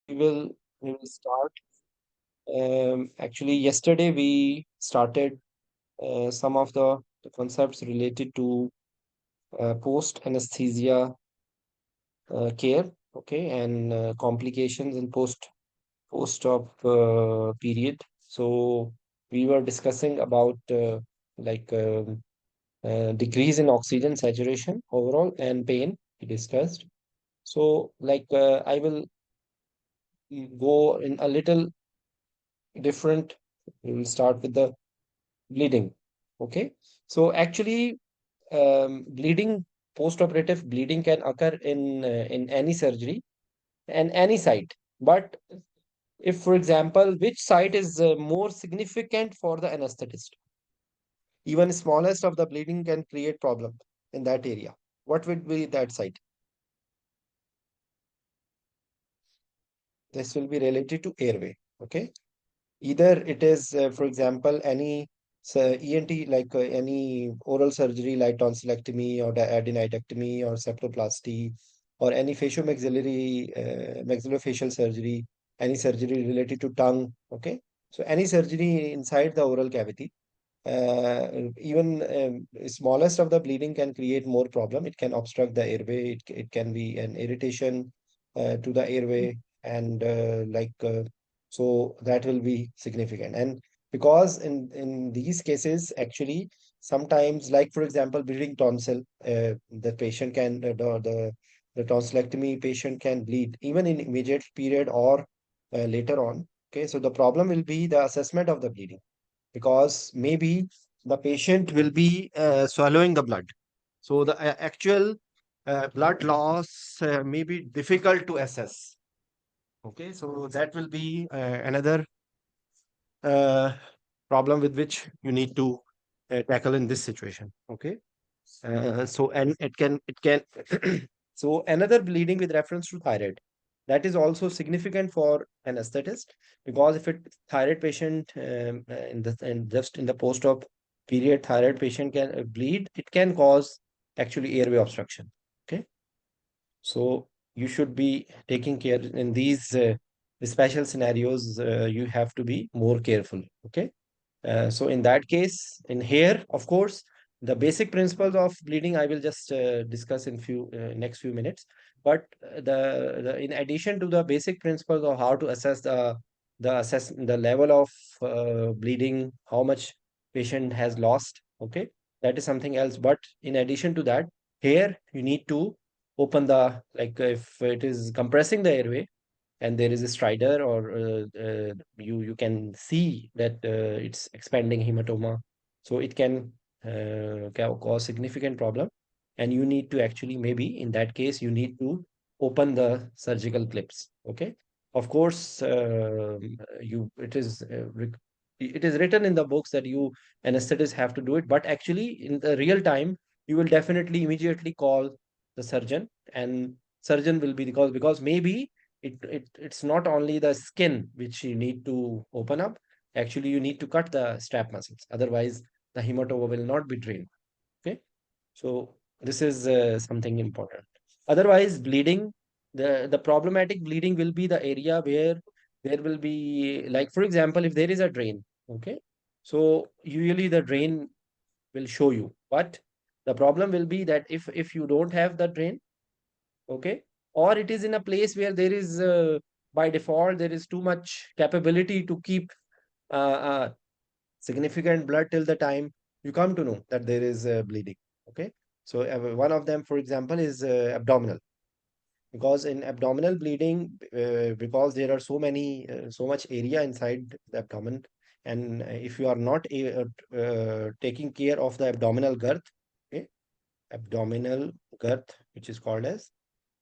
We will start. Actually, yesterday we started some of the concepts related to post anesthesia care, okay, and complications in post-op period. So we were discussing about like decrease in oxygen saturation overall and pain. We discussed. So I will go in a little different. We will start with the bleeding. Okay. So actually, bleeding, post-operative bleeding can occur in any surgery and any site. But if, for example, which site is more significant for the anesthetist, even smallest of the bleeding can create problem in that area. What would be that site? This will be related to airway. Okay. Either it is, for example, any ENT, any oral surgery like tonsillectomy or the adenidectomy or septoplasty or any facial-maxillary maxillofacial surgery, any surgery related to tongue. Okay. So any surgery inside the oral cavity, even smallest of the bleeding can create more problem. It can obstruct the airway. It can be an irritation to the airway, and so that will be significant. And because in these cases, actually, sometimes, like for example, bleeding tonsil, the patient can the tonsillectomy patient can bleed even in immediate period or later on. Okay, so the problem will be the assessment of the bleeding, because maybe the patient will be swallowing the blood. So the actual blood loss may be difficult to assess. Okay, so that will be another uh, problem with which you need to tackle in this situation. Okay, so and it can so another bleeding with reference to thyroid, that is also significant for anesthetist, because if it thyroid patient in just in the post-op period, thyroid patient can bleed, it can cause actually airway obstruction. Okay, so you should be taking care in these special scenarios. You have to be more careful. Okay, so in that case, in here, of course, the basic principles of bleeding I will just discuss in few next few minutes. But the in addition to the basic principles of how to assess the level of bleeding, how much patient has lost, okay, that is something else. But in addition to that, here you need to open the, like if it is compressing the airway, and there is a strider, or you can see that it's expanding hematoma, so it can cause significant problem, and you need to actually, maybe in that case, you need to open the surgical clips. Okay, of course, you it is written in the books that you anesthetists have to do it, but actually in the real time you will definitely immediately call the surgeon, and surgeon will be, because maybe it's not only the skin which you need to open up. Actually, you need to cut the strap muscles. Otherwise, the hematoma will not be drained. Okay. So this is something important. Otherwise, bleeding, the problematic bleeding will be the area where there will be, like, for example, if there is a drain. Okay. So usually the drain will show you. But the problem will be that if you don't have the drain, okay, or it is in a place where there is by default there is too much capability to keep uh, significant blood till the time you come to know that there is bleeding. Okay, so one of them, for example, is abdominal, because in abdominal bleeding, because there are so much area inside the abdomen, and if you are not taking care of the abdominal girth, okay, abdominal girth, which is called as,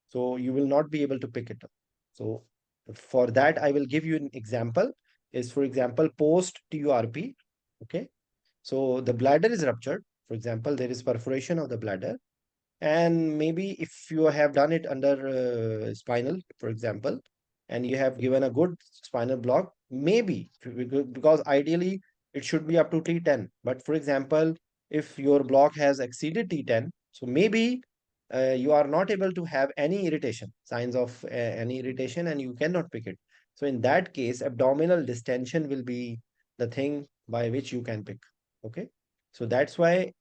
so you will not be able to pick it up. So for that, I will give you an example. Is, for example, post TURP. Okay. So the bladder is ruptured. For example, there is perforation of the bladder. And maybe if you have done it under spinal, for example, and you have given a good spinal block, maybe, because ideally it should be up to T10. But for example, if your block has exceeded T10, so maybe you are not able to have any irritation, signs of any irritation, and you cannot pick it. So in that case, abdominal distension will be the thing by which you can pick. Okay. So that's why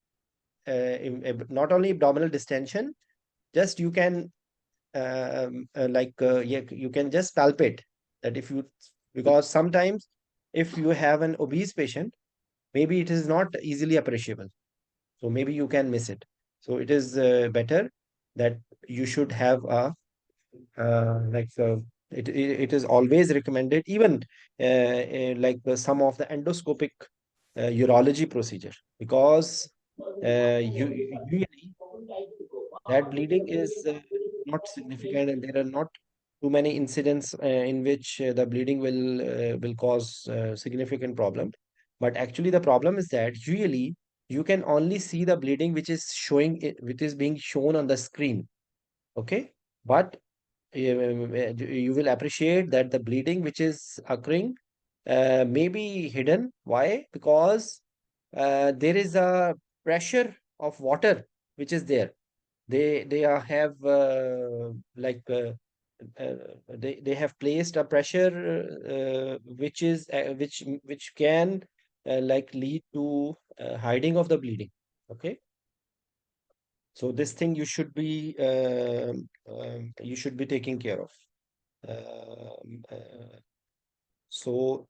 not only abdominal distension, just you can yeah, you can just palpate that if you, because sometimes if you have an obese patient, maybe it is not easily appreciable, so maybe you can miss it. So it is better that you should have a like it is always recommended, even some of the endoscopic urology procedure, because usually that bleeding is not significant, and there are not too many incidents in which the bleeding will cause significant problem. But actually the problem is that usually you can only see the bleeding which is showing it, which is being shown on the screen. Okay. But you will appreciate that the bleeding which is occurring may be hidden. Why? Because there is a pressure of water which is there. Have they have placed a pressure which can lead to hiding of the bleeding. Okay. So this thing you should be taking care of. So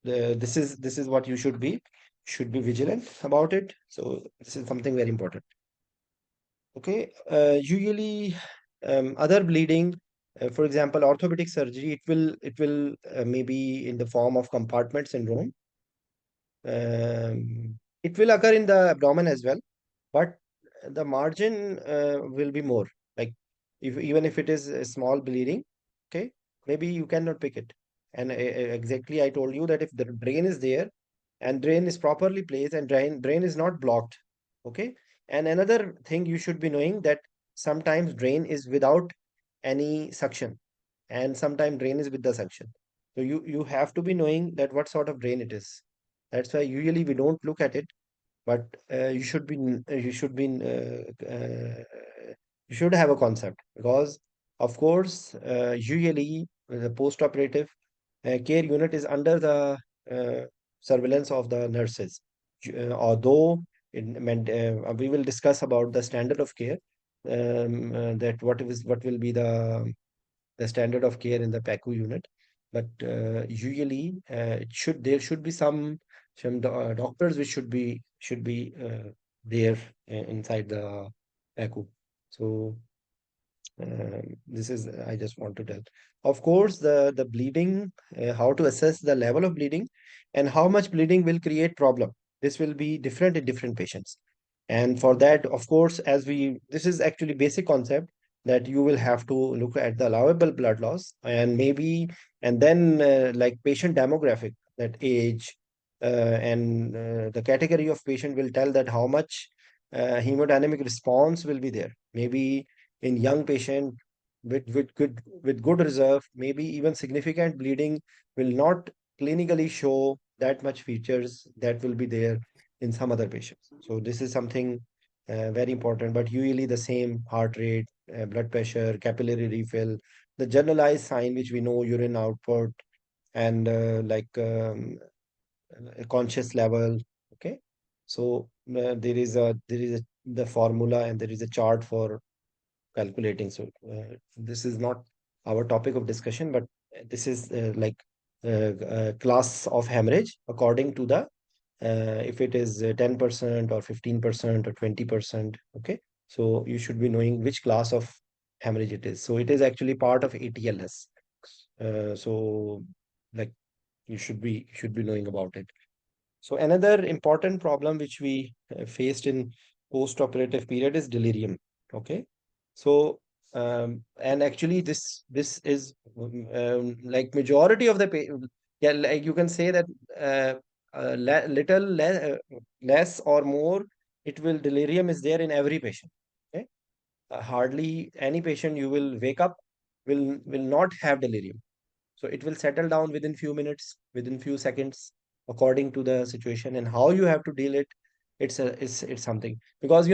this is what you should be vigilant about it. So this is something very important. Okay. Usually, other bleeding, for example, orthopedic surgery, it will maybe in the form of compartment syndrome. It will occur in the abdomen as well, but the margin will be more. Like, if even if it is a small bleeding, okay, maybe you cannot pick it. And exactly, I told you that if the drain is there and drain is properly placed and drain is not blocked, okay. And another thing you should be knowing that sometimes drain is without any suction, and sometimes drain is with the suction. So you have to be knowing that what sort of drain it is. That's why usually we don't look at it, but you should have a concept, because of course usually the post-operative care unit is under the surveillance of the nurses. Although we will discuss about the standard of care, that what will be the standard of care in the PACU unit. But usually, there should be some doctors which should be there inside the PACU. So this is I just want to tell. Of course, the bleeding, how to assess the level of bleeding, and how much bleeding will create problem. This will be different in different patients. And for that, of course, this is actually basic concept, that you will have to look at the allowable blood loss, and then patient demographic, that age, and the category of patient will tell that how much hemodynamic response will be there. Maybe in young patient with good reserve, maybe even significant bleeding will not clinically show that much features that will be there in some other patients. So this is something very important. But usually the same heart rate, blood pressure, capillary refill, the generalized sign which we know, urine output, and a conscious level. Okay. So there is a the formula, and there is a chart for calculating. So this is not our topic of discussion, but this is class of hemorrhage according to the if it is 10% or 15% or 20%. Okay. So you should be knowing which class of hemorrhage it is. So it is actually part of ATLS. So like you should be knowing about it. So another important problem which we faced in post-operative period is delirium. Okay. So and actually this is like majority of the yeah, like you can say that uh, less or more, it will delirium is there in every patient. Okay. Hardly any patient you will wake up will not have delirium. So it will settle down within few minutes, within few seconds, according to the situation, and how you have to deal it. it's something, because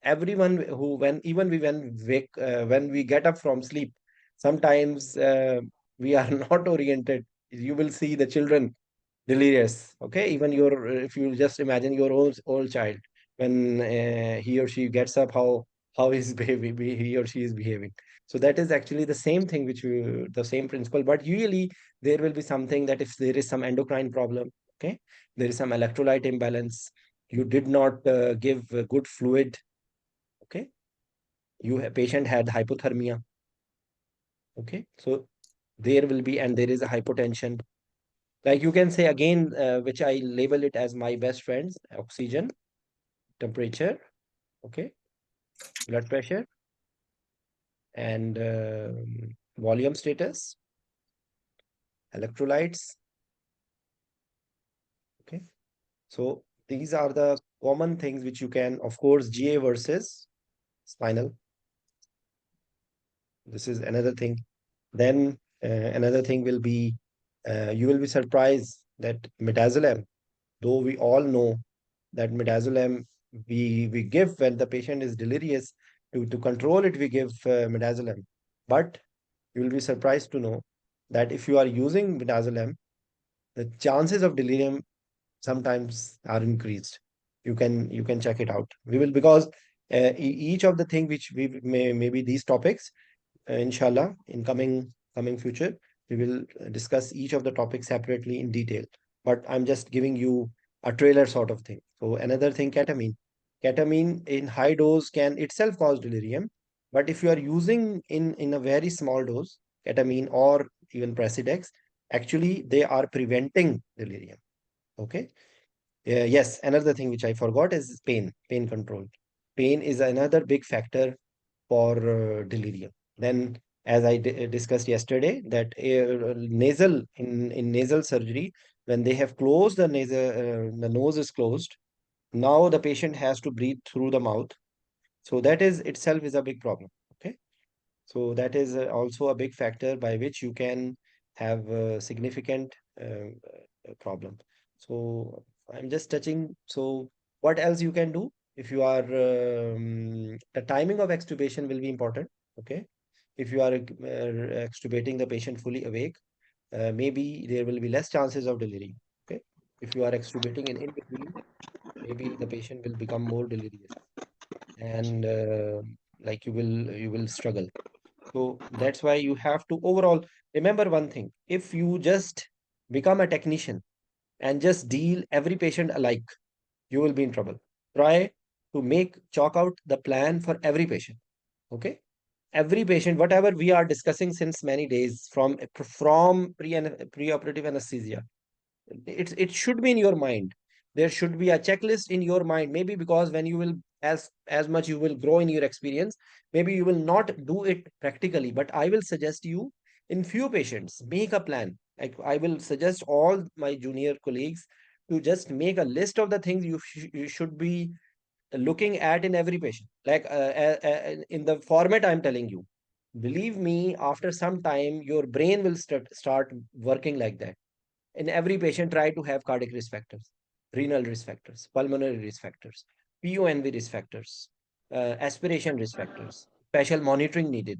everyone who when even we when we get up from sleep, sometimes we are not oriented. You will see the children delirious. Okay, even your if you just imagine your old child, when he or she gets up, how his he or she is behaving. So that is actually the same thing, the same principle, but usually there will be something that if there is some endocrine problem, okay, there is some electrolyte imbalance, you did not give good fluid, okay, patient had hypothermia, okay, so there will be, and there is a hypotension. Like you can say again, which I label it as my best friends: oxygen, temperature, okay, blood pressure, and volume status, electrolytes, okay. So these are the common things which you can, of course, GA versus spinal. This is another thing. Then another thing will be, you will be surprised that midazolam, though we all know that midazolam we give when the patient is delirious, to control it, we give midazolam. But you will be surprised to know that if you are using midazolam, the chances of delirium sometimes are increased. You can check it out. We will, because each of the thing which we maybe these topics, inshallah, in coming future, we will discuss each of the topics separately in detail. But I'm just giving you a trailer sort of thing. So another thing, ketamine. Ketamine in high dose can itself cause delirium, but if you are using in a very small dose, ketamine or even Presidex, actually they are preventing delirium. Okay. Yes, another thing which I forgot is pain control. Pain is another big factor for delirium. Then, as I discussed yesterday, that nasal in nasal surgery, when they have closed the nose is closed. Now the patient has to breathe through the mouth. So that is itself is a big problem. Okay, so that is also a big factor by which you can have a significant problem. So I'm just touching. So what else you can do if you are the timing of extubation will be important. Okay, if you are extubating the patient fully awake, maybe there will be less chances of delirium. Okay, if you are extubating in between, maybe the patient will become more delirious, and like you will struggle. So that's why you have to overall remember one thing. If you just become a technician and just deal every patient alike, you will be in trouble. Try to chalk out the plan for every patient. Okay. Every patient, whatever we are discussing since many days, from pre-operative anesthesia, it should be in your mind. There should be a checklist in your mind, maybe because when you will, as much you will grow in your experience, maybe you will not do it practically, but I will suggest you, in few patients, make a plan. Like I will suggest all my junior colleagues to just make a list of the things you should be looking at in every patient, like in the format I'm telling you. Believe me, after some time your brain will start working like that. In every patient, try to have cardiac risk factors, renal risk factors, pulmonary risk factors, PONV risk factors, aspiration risk factors, special monitoring needed,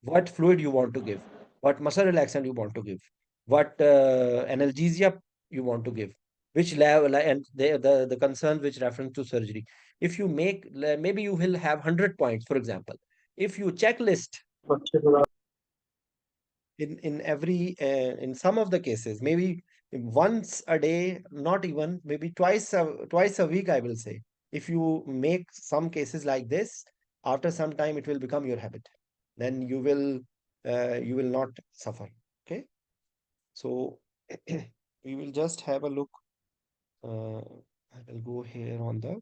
what fluid you want to give, what muscle relaxant you want to give, what analgesia you want to give, which level, and the concern which reference to surgery. If you maybe you will have 100 points, for example. If you checklist in every in some of the cases, maybe once a day, not even, maybe twice a week, I will say, if you make some cases like this, after some time it will become your habit. Then you will not suffer. Okay, so we will just have a look. I will go here on the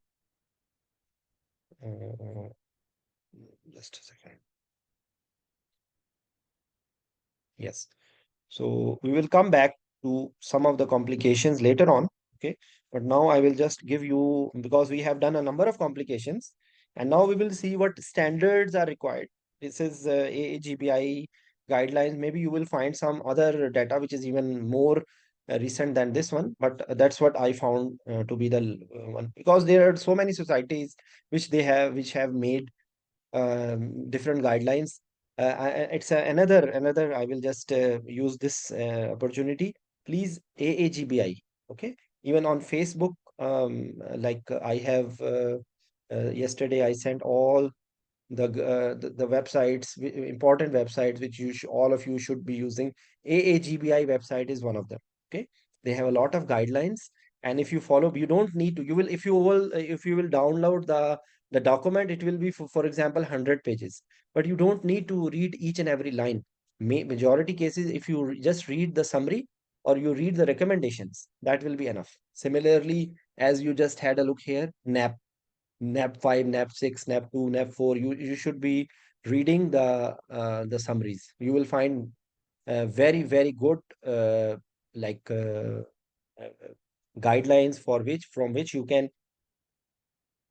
uh, just a second. Yes. So we will come back to some of the complications later on. Okay. But now I will just give you, because we have done a number of complications, and now we will see what standards are required. This is AAGBI guidelines. Maybe you will find some other data which is even more recent than this one, but that's what I found to be the one, because there are so many societies which have made different guidelines. It's another. I will just use this opportunity. Please, AAGBI. Okay, even on Facebook, I have yesterday I sent all the websites, important websites which all of you should be using. AAGBI website is one of them. Okay, they have a lot of guidelines, and if you follow, you don't need to. You will if you will download the document, it will be for example 100 pages, but you don't need to read each and every line. Majority cases, if you just read the summary or you read the recommendations, that will be enough. Similarly, as you just had a look here, NAP 5, NAP 6, NAP 2, NAP 4, you should be reading the summaries. You will find very, very good like uh, guidelines for which from which you can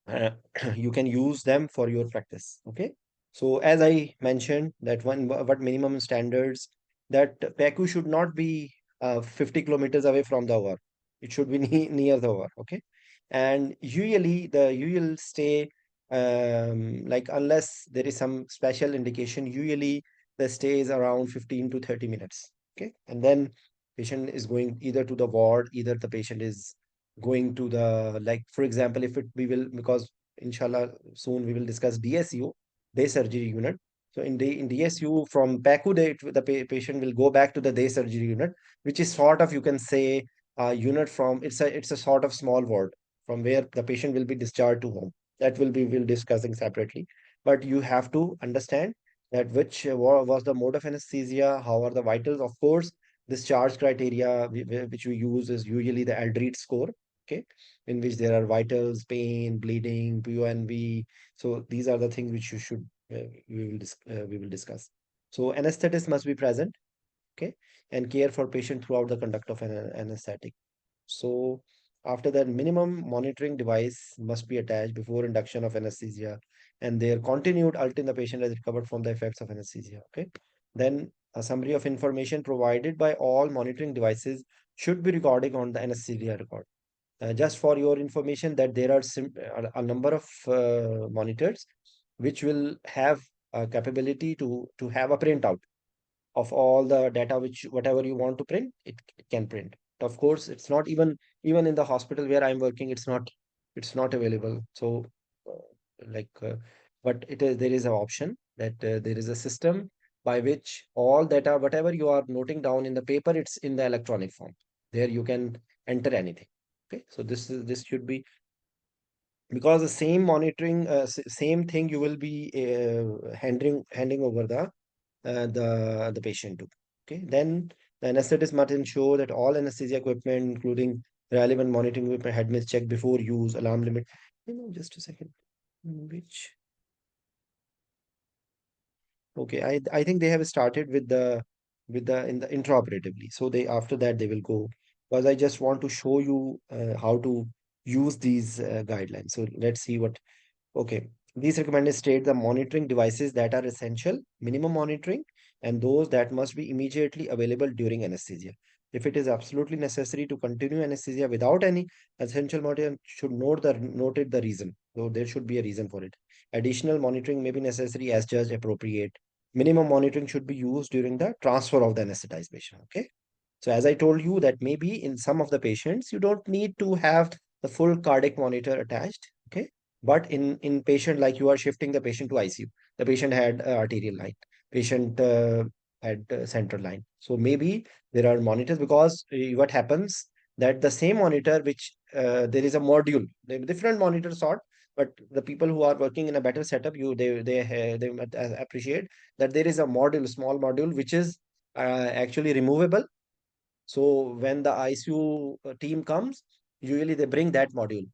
uh, you can use them for your practice. Okay, so as I mentioned that one, what minimum standards, that PACU should not be 50 kilometers away from the OR. It should be near the OR. Okay, and usually you will stay like unless there is some special indication, usually the stay is around 15 to 30 minutes. Okay, and then patient is going either to the ward, either the patient is going to the, like for example, if it we will, because inshallah soon we will discuss DSU, day surgery unit. So in DSU, from PACU day, the patient will go back to the day surgery unit, which is sort of, you can say, a unit from, it's a sort of small ward from where the patient will be discharged to home. That will be, we'll discussing separately. But you have to understand that which was the mode of anesthesia, how are the vitals. Of course, discharge criteria which we use is usually the Aldrete score. Okay, in which there are vitals, pain, bleeding, PONV. So these are the things which you should we will discuss. So anesthetist must be present. Okay, and care for patient throughout the conduct of an anesthetic. So after that, minimum monitoring device must be attached before induction of anesthesia, and their continued until the patient has recovered from the effects of anesthesia. Okay, then a summary of information provided by all monitoring devices should be recording on the anesthesia record. Just for your information, that there are a number of monitors which will have a capability to have a printout of all the data, which whatever you want to print, it can print. Of course, it's not even in the hospital where I'm working, it's not available. So uh, like but it is, there is an option that there is a system by which all data, whatever you are noting down in the paper, it's in the electronic form. There you can enter anything. Okay, so this should be, because the same monitoring, same thing you will be handing over the patient to. Okay, then the anesthetist must ensure that all anesthesia equipment, including relevant monitoring equipment, had been checked before use. Alarm limit. Just a second. Which Okay, I think they have started with the in the intraoperatively. So they, after that they will go, because I just want to show you how to use these guidelines. So let's see what. Okay. These recommended state the monitoring devices that are essential, minimum monitoring, and those that must be immediately available during anesthesia. If it is absolutely necessary to continue anesthesia without any essential monitoring, should noted the reason. So there should be a reason for it. Additional monitoring may be necessary as judged appropriate. Minimum monitoring should be used during the transfer of the anesthetized patient. Okay. So as I told you that maybe in some of the patients, you don't need to have the full cardiac monitor attached. Okay. But in patient, like you are shifting the patient to ICU, the patient had arterial line, patient had central line. So maybe there are monitors, because what happens that the same monitor, which there is a module, the different monitor sort, but the people who are working in a better setup, they might appreciate that there is a module, small module, which is actually removable. So when the ICU team comes, usually they bring that module,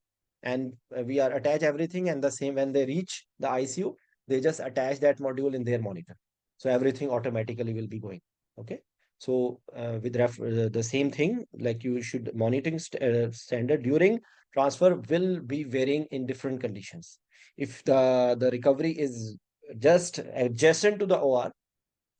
and we are attach everything, and the same when they reach the ICU, they just attach that module in their monitor. So everything automatically will be going. Okay. So the same thing, like you should monitoring standard during transfer will be varying in different conditions. If the recovery is just adjacent to the OR,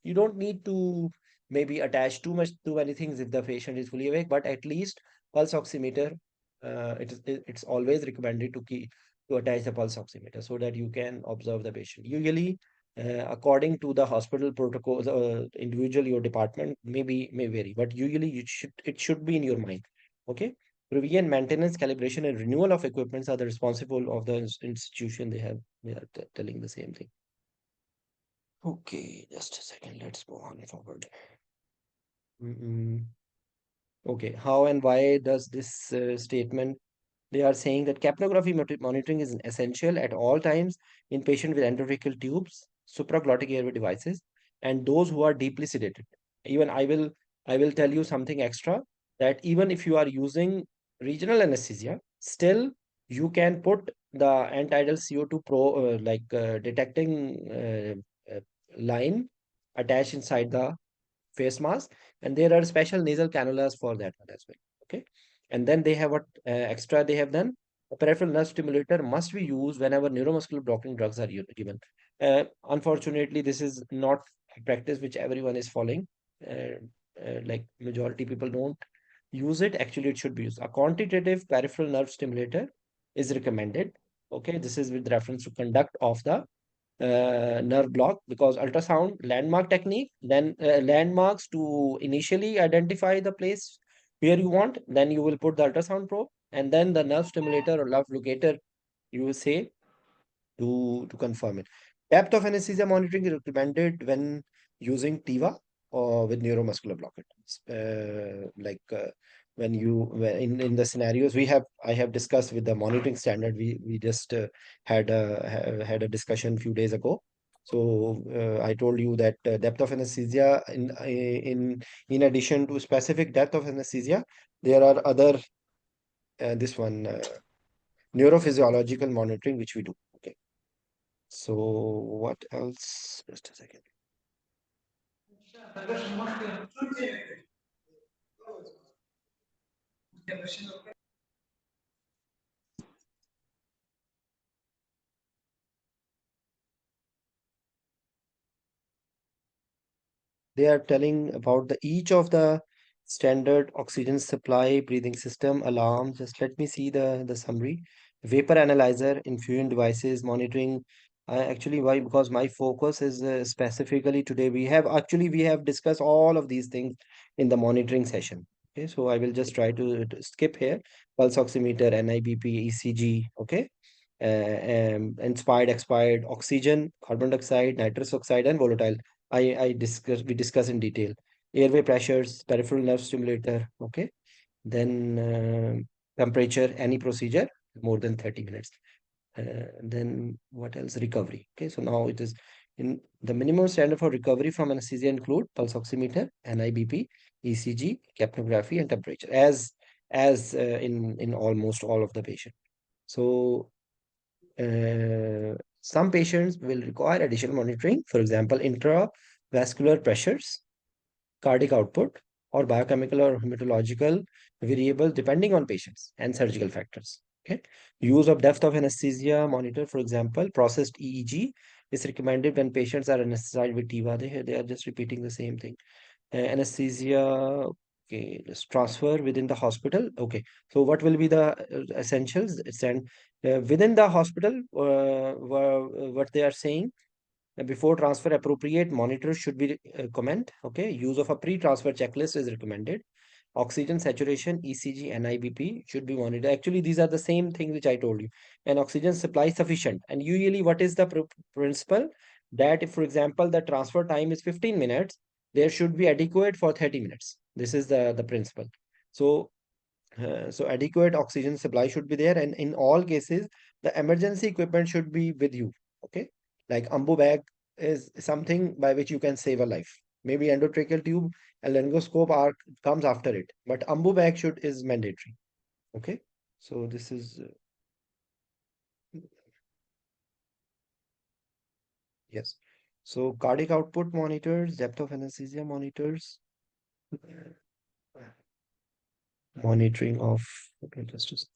you don't need to maybe attach too many things if the patient is fully awake, but at least pulse oximeter, it's always recommended to keep to attach the pulse oximeter so that you can observe the patient. Usually, according to the hospital protocols, individual your department may vary, but usually it should be in your mind. Okay. Revision, maintenance, calibration, and renewal of equipments are the responsible of the institution. They are telling the same thing. Okay, just a second. Let's go on forward. Mm-mm. Okay, how and why does this statement? They are saying that capnography monitoring is essential at all times in patients with endotracheal tubes, supraglottic airway devices, and those who are deeply sedated. Even I will tell you something extra, that even if you are using regional anesthesia, still you can put the end-tidal CO2 detecting line attached inside the face mask, and there are special nasal cannulas for that one as well. Okay, and then they have what extra they have done. A peripheral nerve stimulator must be used whenever neuromuscular blocking drugs are given. Unfortunately, this is not a practice which everyone is following. Uh, like majority people don't use it. Actually, it should be used. A quantitative peripheral nerve stimulator is recommended. Okay, this is with reference to conduct of the nerve block, because ultrasound landmark technique, then landmarks to initially identify the place where you want, then you will put the ultrasound probe, and then the nerve stimulator or nerve locator you will say to confirm it. Depth of anesthesia monitoring is recommended when using TIVA or with neuromuscular blockage. In the scenarios I have discussed with the monitoring standard, we just had a discussion a few days ago. So I told you that depth of anesthesia in addition to specific depth of anesthesia, there are other this one neurophysiological monitoring which we do. Okay. So what else? Just a second. They are telling about the each of the standard oxygen supply, breathing system, alarm. Just let me see the summary. Vapor analyzer, infusion devices, monitoring. Actually, why? Because my focus is specifically today. We have discussed all of these things in the monitoring session. Okay, so I will just try to skip here. Pulse oximeter, NIBP, ECG. Okay, inspired, expired, oxygen, carbon dioxide, nitrous oxide, and volatile. We discuss in detail. Airway pressures, peripheral nerve stimulator. Okay, then temperature, any procedure more than 30 minutes. Then what else? Recovery. Okay, so now it is in the minimum standard for recovery from anesthesia include pulse oximeter, NIBP, ECG, capnography, and temperature, as in almost all of the patient. So some patients will require additional monitoring, for example, intravascular pressures, cardiac output, or biochemical or hematological variables depending on patients and surgical factors. Okay. Use of depth of anesthesia monitor, for example, processed EEG is recommended when patients are anesthetized with TIVA. They are just repeating the same thing. Anesthesia, okay, just transfer within the hospital. Okay, so what will be the essentials? And within the hospital, what they are saying, before transfer, appropriate monitors should be comment. Okay, use of a pre-transfer checklist is recommended. Oxygen saturation, ECG, NIBP should be monitored. Actually, these are the same thing which I told you. And oxygen supply sufficient. And usually, what is the principle? That if, for example, the transfer time is 15 minutes, there should be adequate for 30 minutes. This is the principle. So adequate oxygen supply should be there, and in all cases, the emergency equipment should be with you. Okay, like ambu bag is something by which you can save a life. Maybe endotracheal tube and laryngoscope are comes after it, but ambu bag should is mandatory. Okay, so this is yes. So cardiac output monitors, depth of anesthesia monitors, monitoring of. Okay, just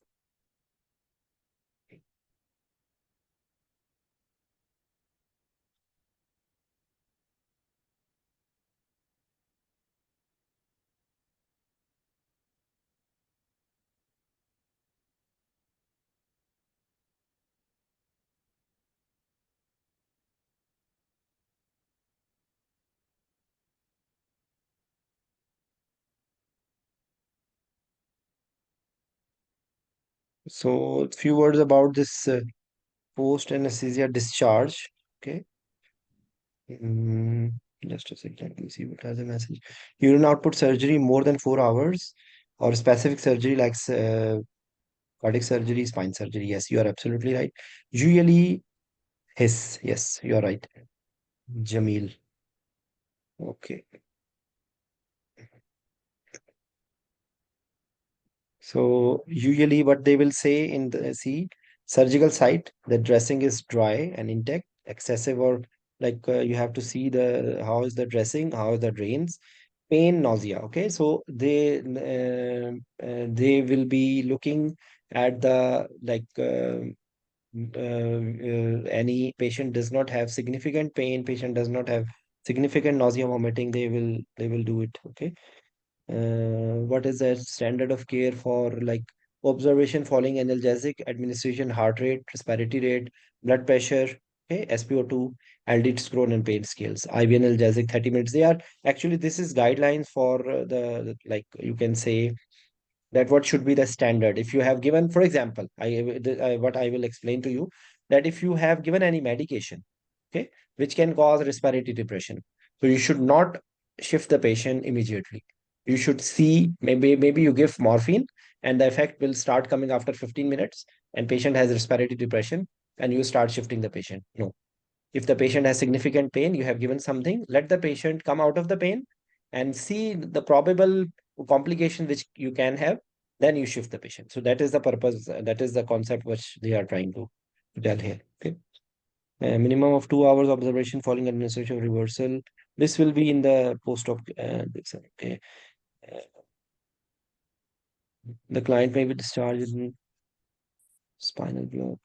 So, few words about this post anesthesia discharge. Okay. Mm, just a second. Let me see what are the message. Urine output surgery more than 4 hours, or specific surgery like cardiac surgery, spine surgery. Yes, you are absolutely right. Usually, his. Yes, you are right. Jamil. Okay. So usually what they will say in the see surgical site, the dressing is dry and intact, excessive or like you have to see the how is the dressing, how is the drains, pain, nausea. Okay, so they will be looking at the any patient does not have significant pain, patient does not have significant nausea, vomiting, they will do it. Okay, what is the standard of care for like observation following analgesic, administration, heart rate, respiratory rate, blood pressure, okay, SpO2, LD score and pain scales, IV analgesic 30 minutes. They are actually this is guidelines for like you can say that what should be the standard. If you have given, for example, what I will explain to you that if you have given any medication, okay, which can cause respiratory depression, so you should not shift the patient immediately. You should see maybe you give morphine and the effect will start coming after 15 minutes and patient has respiratory depression and you start shifting the patient. No, if the patient has significant pain, you have given something, let the patient come out of the pain and see the probable complication which you can have, then you shift the patient. So that is the purpose, that is the concept which they are trying to tell here. Okay. A minimum of 2 hours observation following administration of reversal. This will be in the post-op. Okay. Uh, the client may be discharged in spinal block,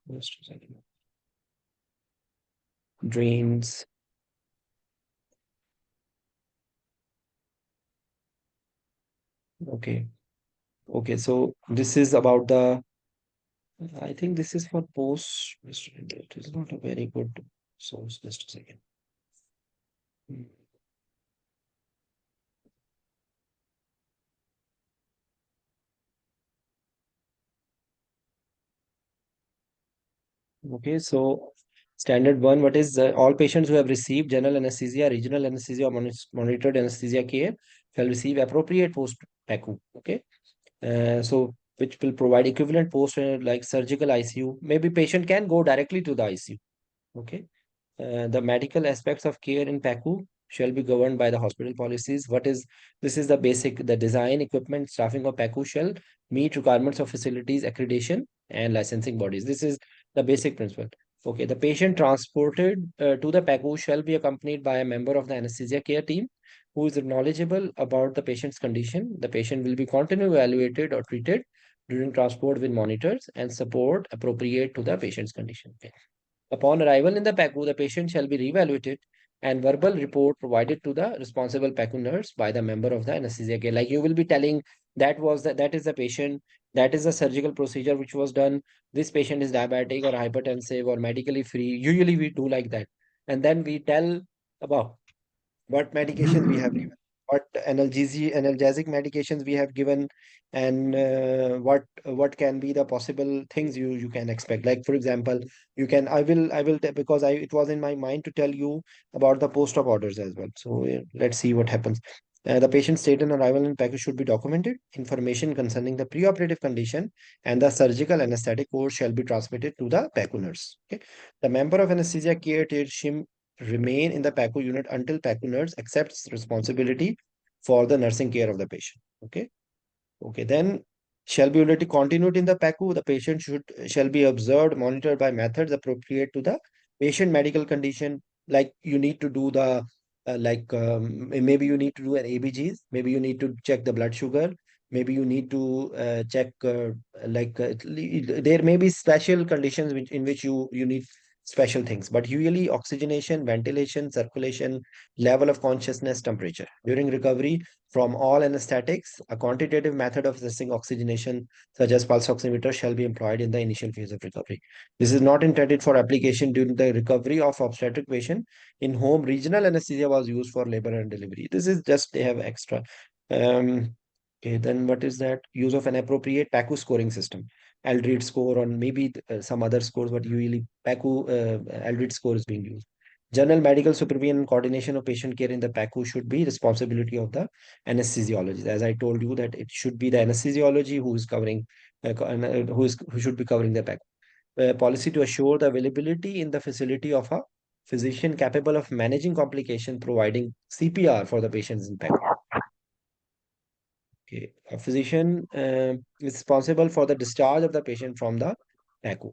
drains. Okay. Okay. So this is about the I think this is for post. It is not a very good source. Just a second. Hmm. Okay, so standard one, what is all patients who have received general anesthesia, regional anesthesia, or monitored anesthesia care shall receive appropriate post PACU. Okay, so which will provide equivalent post like surgical ICU. Maybe patient can go directly to the ICU. Okay. The medical aspects of care in PACU shall be governed by the hospital policies. What is this is the basic, the design, equipment, staffing of PACU shall meet requirements of facilities, accreditation, and licensing bodies. This is the basic principle. Okay, the patient transported to the PACU shall be accompanied by a member of the anesthesia care team who is knowledgeable about the patient's condition. The patient will be continually evaluated or treated during transport with monitors and support appropriate to the patient's condition. Okay. Upon arrival in the PACU, the patient shall be reevaluated and verbal report provided to the responsible PACU nurse by the member of the anesthesia care. Like you will be telling that is the patient, that is the surgical procedure which was done. This patient is diabetic or hypertensive or medically free. Usually we do like that. And then we tell about what medication we have given, what analgesic medications we have given, and what can be the possible things you can expect. Like for example, you can because it was in my mind to tell you about the post-op orders as well. So let's see what happens. The patient's state and arrival in package should be documented. Information concerning the preoperative condition and the surgical anesthetic course shall be transmitted to the PACU nurse. Okay. The member of anesthesia care team remain in the PACU unit until PACU nurse accepts responsibility for the nursing care of the patient. Okay. Okay, then shall be already continued in the PACU. The patient shall be observed, monitored by methods appropriate to the patient medical condition. Like you need to do the maybe you need to do an ABGs, maybe you need to check the blood sugar, maybe you need to check there may be special conditions in which you need special things. But usually oxygenation, ventilation, circulation, level of consciousness, temperature during recovery from all anesthetics, a quantitative method of assessing oxygenation, such as pulse oximeter, shall be employed in the initial phase of recovery. This is not intended for application during the recovery of obstetric patient. In home, regional anesthesia was used for labor and delivery. This is just they have extra. Okay, then what is that? Use of an appropriate PACU scoring system. Aldrich score, or maybe some other scores, but usually PACU Aldrich score is being used. General medical supervision and coordination of patient care in the PACU should be responsibility of the anesthesiologist. As I told you, that it should be the anesthesiology who is covering, who should be covering the PACU. Policy to assure the availability in the facility of a physician capable of managing complication, providing CPR for the patients in PACU. Okay. A physician is responsible for the discharge of the patient from the PACU.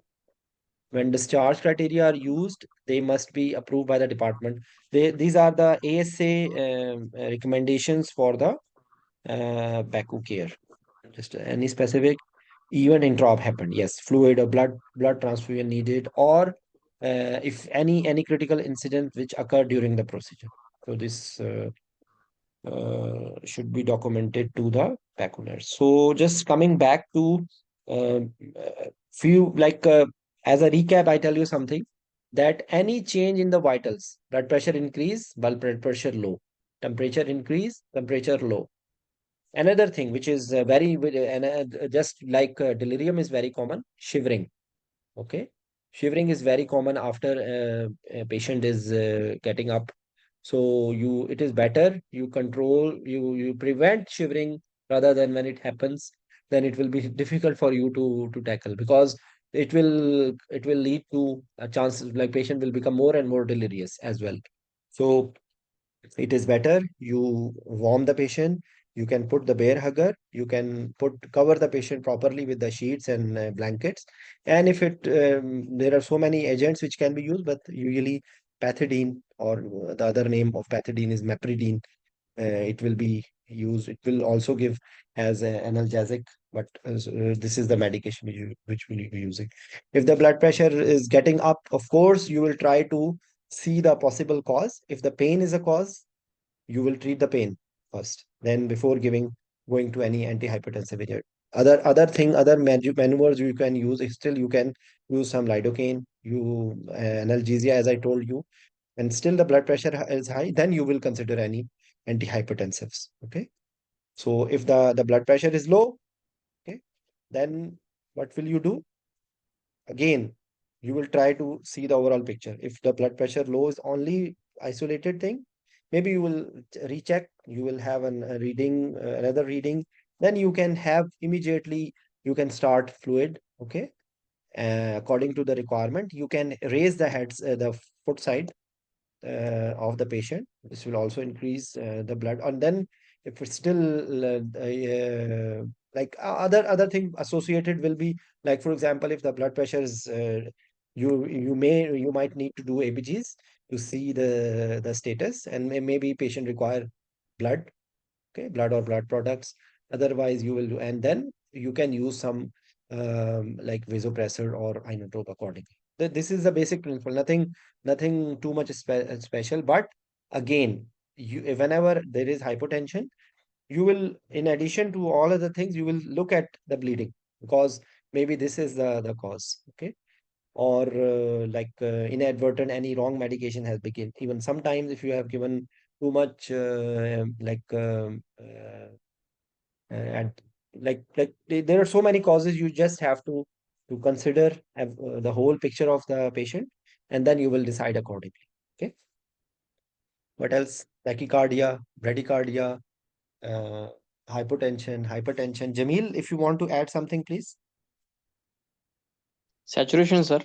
When discharge criteria are used, they must be approved by the department. These are the ASA recommendations for the PACU care. Just any specific event interop happened. Yes, fluid or blood transfusion needed, or if any critical incident which occurred during the procedure. So this should be documented to the PACU nurse. So just coming back to uh, few as a recap, I tell you something, that any change in the vitals, blood pressure increase, blood pressure low, temperature increase, temperature low. Another thing which is just like delirium is very common, shivering. Okay. Shivering is very common after a patient is getting up. So it is better you control, you prevent shivering rather than when it happens, then it will be difficult for you to tackle, because it will lead to a chance like patient will become more and more delirious as well. So it is better you warm the patient. You can put the bear hugger. You can cover the patient properly with the sheets and blankets. And if there are so many agents which can be used, but usually pethidine, or the other name of pethidine is mepridine. It will be used. It will also give as an analgesic, but this is the medication which we will be using. If the blood pressure is getting up, of course, you will try to see the possible cause. If the pain is a cause, you will treat the pain first, then before going to any antihypertensive agent. Other maneuvers you can use. Still, you can use some lidocaine, analgesia, as I told you, and still the blood pressure is high, then you will consider any antihypertensives. Okay. So if the blood pressure is low, okay, then what will you do? Again, you will try to see the overall picture. If the blood pressure low is only isolated thing, maybe you will recheck. You will have a reading, another reading. Then you can have immediately, you can start fluid. Okay. According to the requirement, you can raise the foot side of the patient. This will also increase the blood. And then if it's still other thing associated will be, like for example, if the blood pressure is you might need to do ABGs to see the status, and maybe patient require blood. Okay, blood or blood products. Otherwise, you will do, and then you can use some like vasopressor or inotrope accordingly. This is the basic principle. Nothing too much special. But again, whenever there is hypotension, you will, in addition to all other things, you will look at the bleeding, because maybe this is the cause. Okay. Or inadvertent, any wrong medication has been given. Even sometimes if you have given too much and there are so many causes. You just have to consider the whole picture of the patient, and then you will decide accordingly. Okay. What else? Tachycardia, bradycardia, uh, hypertension. Jamil, if you want to add something, please. Saturation, sir.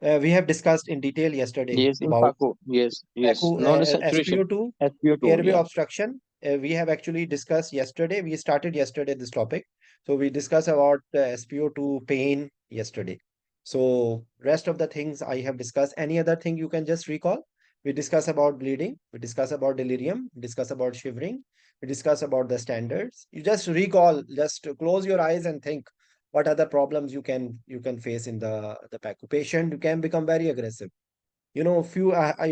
We have discussed in detail yesterday Yes, in about Paco. Yes, yes. PACU, Not the saturation. SPO2, SPO2. airway Yeah. obstruction. We have actually discussed yesterday. We started yesterday this topic. So we discussed about SPO2 pain yesterday. So rest of the things I have discussed. Any other thing you can just recall? We discuss about bleeding. We discuss about delirium. We discuss about shivering. We discuss about the standards. You just recall, just close your eyes and think what other problems you can face in the PACU. Patient can become very aggressive. I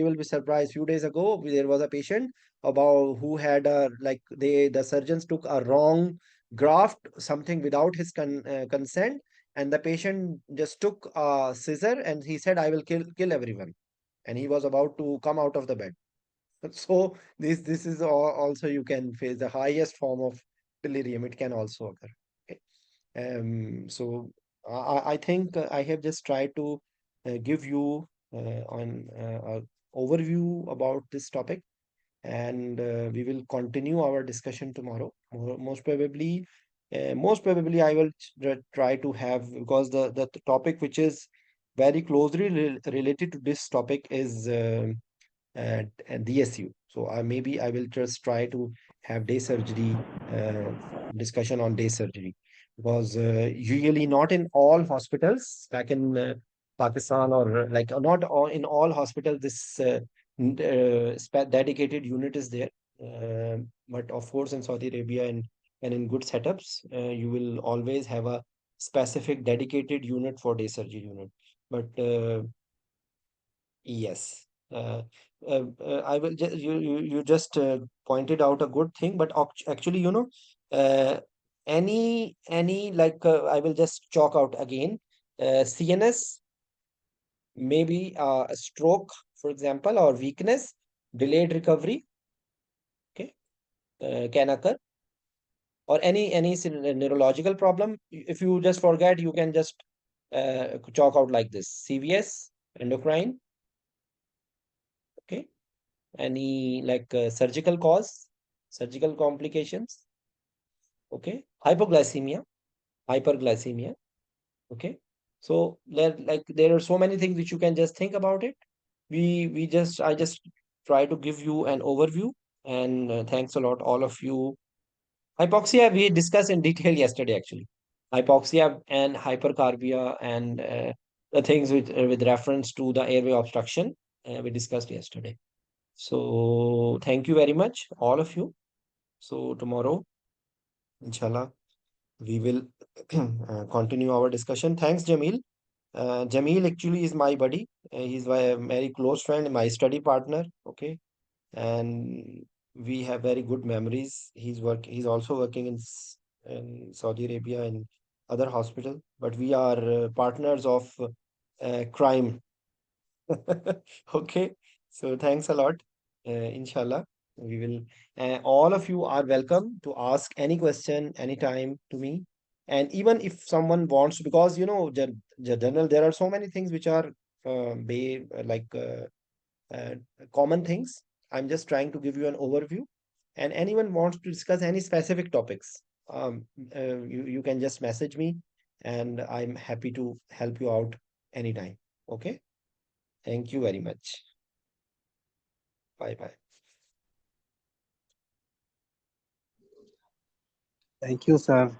will be surprised. Few days ago, there was a patient about who had the surgeons took a wrong graft, something without his consent, and the patient just took a scissor and he said, "I will kill everyone," and he was about to come out of the bed. So this is also, you can face the highest form of delirium. It can also occur. Okay. So I think I have just tried to give you on a overview about this topic, and we will continue our discussion tomorrow. Most probably, I will try to have, because the topic which is very closely related to this topic is and DSU. So maybe I will just try to have day surgery discussion on day surgery, because usually not in all hospitals, like in Pakistan, or like not all, in all hospitals this dedicated unit is there. But of course, in Saudi Arabia and in good setups, you will always have a specific dedicated unit for day surgery unit. But yes. I will just you just pointed out a good thing, but actually, uh, any like I will just chalk out again. CNS, maybe a stroke, for example, or weakness, delayed recovery, okay, can occur, or any neurological problem. If you just forget, you can just chalk out like this: CVS, endocrine, okay. Any like surgical cause, surgical complications, okay, hypoglycemia, hyperglycemia, okay. So there are so many things which you can just think about it. We just I just try to give you an overview, and thanks a lot all of you. Hypoxia we discussed in detail yesterday, actually. Hypoxia and hypercarbia, and the things with reference to the airway obstruction, we discussed yesterday. So thank you very much, all of you. So tomorrow, inshallah, we will continue our discussion. Thanks, Jamil. Jamil actually is my buddy. He's my very close friend, my study partner. Okay, and we have very good memories. He's also working in Saudi Arabia in other hospital, but we are partners of crime. Okay, so thanks a lot. Inshallah, we will. All of you are welcome to ask any question anytime to me, and even if someone wants, because general, there are so many things which are like uh, common things. I'm just trying to give you an overview, and anyone wants to discuss any specific topics, you can just message me, and I'm happy to help you out anytime. Okay. Thank you very much. Bye bye. Thank you, sir.